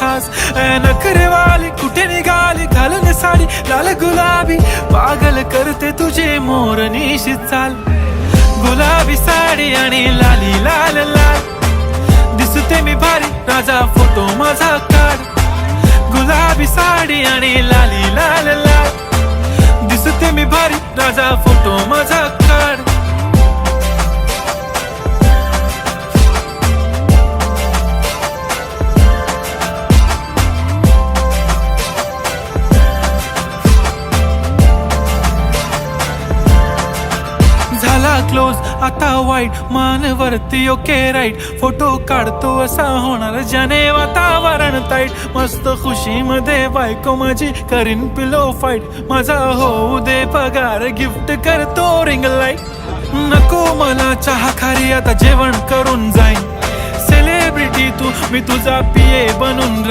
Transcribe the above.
खास. नखरेवाली कुठे निघाली घालून साडी लाल गुलाबी, पागल करते तुझे मोरनीशी चाल. गुलाबी साडी आणि लाली लाल लाल, दिसते मी भारी राजा फोटो माझा काढ. गुलाबी साडी आणि लाली लाल लाल, दिसते मी भारी राजा फोटो माझा काढ. झाला क्लोज आता वाईट, मान वरती ओके राईट. फोटो काढतो असा होणार ज्याने वातावरण ताईट. मस्त खुशी मध्ये बायको माझी करीन पिलो फाईट. माझा होऊ दे पगार गिफ्ट करतो रिंग लाईट. नको मला चहा खारी आता जेवण करून जाईन. सेलिब्रिटी तू मी तुझा पिये बनून